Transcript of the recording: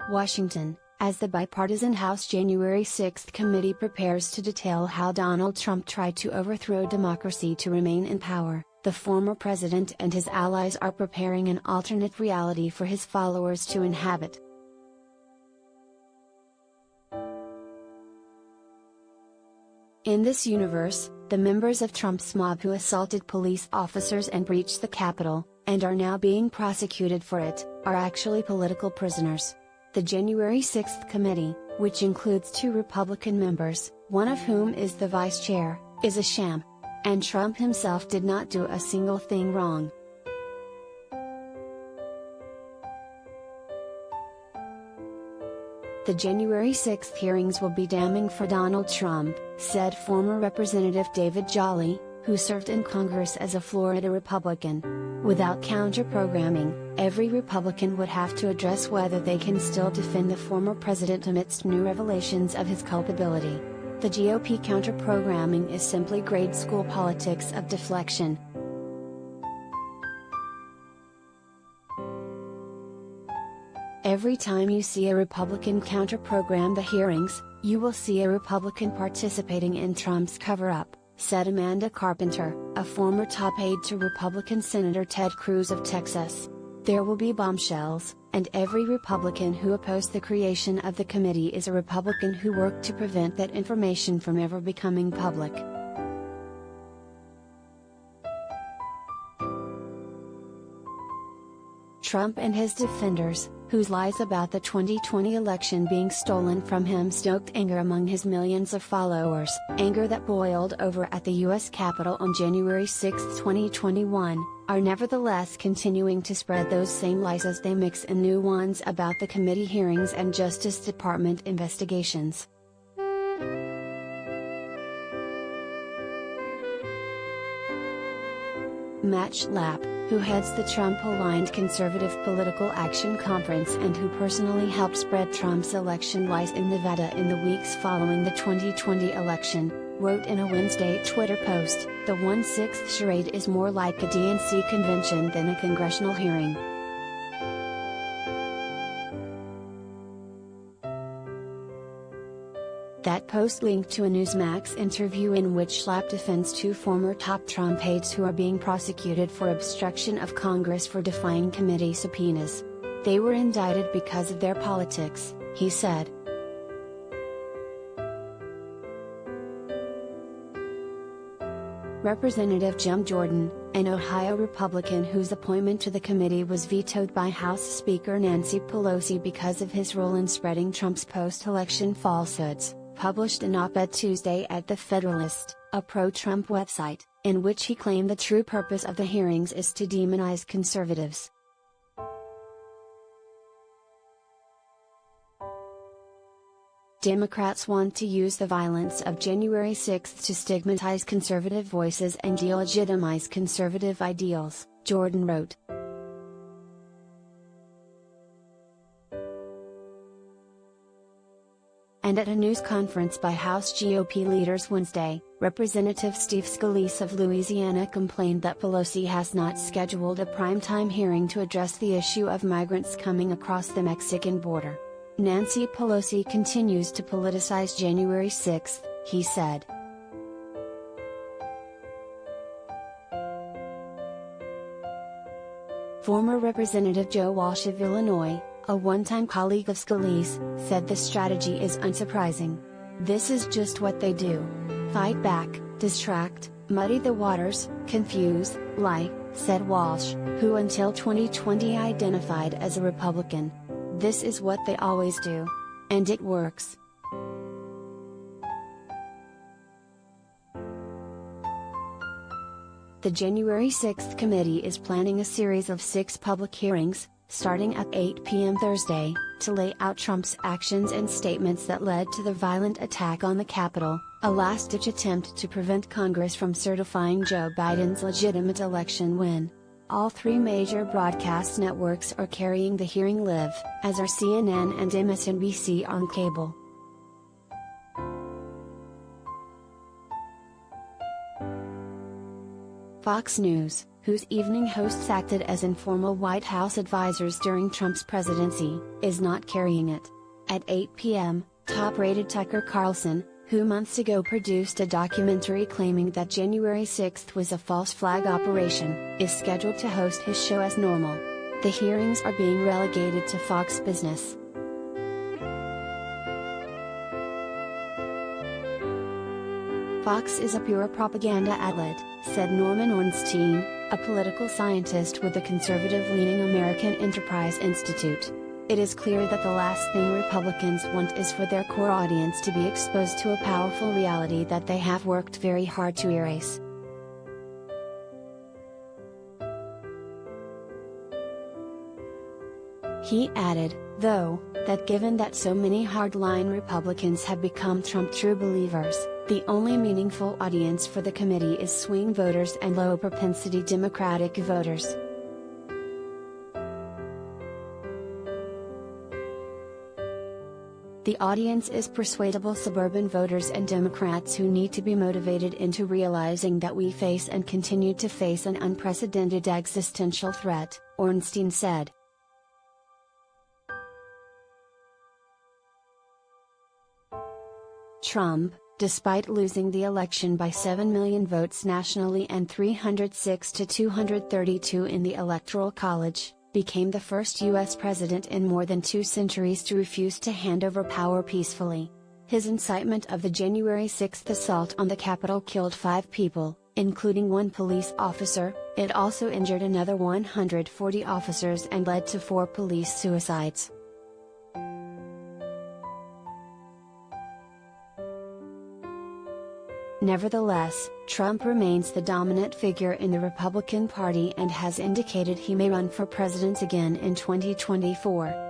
Washington, as the bipartisan House January 6 committee prepares to detail how Donald Trump tried to overthrow democracy to remain in power, the former president and his allies are preparing an alternate reality for his followers to inhabit. In this universe, the members of Trump's mob who assaulted police officers and breached the Capitol, and are now being prosecuted for it, are actually political prisoners. The January 6 committee, which includes 2 Republican members, one of whom is the vice chair, is a sham. And Trump himself did not do a single thing wrong. The January 6 hearings will be damning for Donald Trump, said former Representative David Jolly, who served in Congress as a Florida Republican. Without counter-programming, every Republican would have to address whether they can still defend the former president amidst new revelations of his culpability. The GOP counter-programming is simply grade school politics of deflection. Every time you see a Republican counter-program the hearings, you will see a Republican participating in Trump's cover-up, said Amanda Carpenter, a former top aide to Republican Senator Ted Cruz of Texas. There will be bombshells, and every Republican who opposed the creation of the committee is a Republican who worked to prevent that information from ever becoming public. Trump and his defenders, whose lies about the 2020 election being stolen from him stoked anger among his millions of followers, anger that boiled over at the U.S. Capitol on January 6, 2021, are nevertheless continuing to spread those same lies as they mix in new ones about the committee hearings and Justice Department investigations. Matt Schlapp, who heads the Trump-aligned Conservative Political Action Conference and who personally helped spread Trump's election lies in Nevada in the weeks following the 2020 election, wrote in a Wednesday Twitter post, "The 1/6 charade is more like a DNC convention than a congressional hearing." That post linked to a Newsmax interview in which Schlapp defends 2 former top Trump aides who are being prosecuted for obstruction of Congress for defying committee subpoenas. They were indicted because of their politics, he said. Representative Jim Jordan, an Ohio Republican whose appointment to the committee was vetoed by House Speaker Nancy Pelosi because of his role in spreading Trump's post-election falsehoods, published an op-ed Tuesday at The Federalist, a pro-Trump website, in which he claimed the true purpose of the hearings is to demonize conservatives. Democrats want to use the violence of January 6 to stigmatize conservative voices and delegitimize conservative ideals, Jordan wrote. And at a news conference by House GOP leaders Wednesday, Representative Steve Scalise of Louisiana complained that Pelosi has not scheduled a primetime hearing to address the issue of migrants coming across the Mexican border. Nancy Pelosi continues to politicize January 6, he said. Former Representative Joe Walsh of Illinois, a one-time colleague of Scalise, said the strategy is unsurprising. This is just what they do. Fight back, distract, muddy the waters, confuse, lie, said Walsh, who until 2020 identified as a Republican. This is what they always do. And it works. The January 6 committee is planning a series of 6 public hearings, starting at 8 p.m. Thursday, to lay out Trump's actions and statements that led to the violent attack on the Capitol, a last-ditch attempt to prevent Congress from certifying Joe Biden's legitimate election win. All 3 major broadcast networks are carrying the hearing live, as are CNN and MSNBC on cable. Fox News, whose evening hosts acted as informal White House advisors during Trump's presidency, is not carrying it. At 8 p.m., top-rated Tucker Carlson, who months ago produced a documentary claiming that January 6 was a false flag operation, is scheduled to host his show as normal. The hearings are being relegated to Fox Business. Fox is a pure propaganda outlet, said Norman Ornstein, a political scientist with the conservative-leaning American Enterprise Institute. It is clear that the last thing Republicans want is for their core audience to be exposed to a powerful reality that they have worked very hard to erase. He added, though, that given that so many hardline Republicans have become Trump true believers, the only meaningful audience for the committee is swing voters and low-propensity Democratic voters. The audience is persuadable suburban voters and Democrats who need to be motivated into realizing that we face and continue to face an unprecedented existential threat, Ornstein said. Trump, despite losing the election by 7 million votes nationally and 306 to 232 in the Electoral College, became the first U.S. president in more than 2 centuries to refuse to hand over power peacefully. His incitement of the January 6 assault on the Capitol killed 5 people, including 1 police officer. It also injured another 140 officers and led to 4 police suicides. Nevertheless, Trump remains the dominant figure in the Republican Party and has indicated he may run for president again in 2024.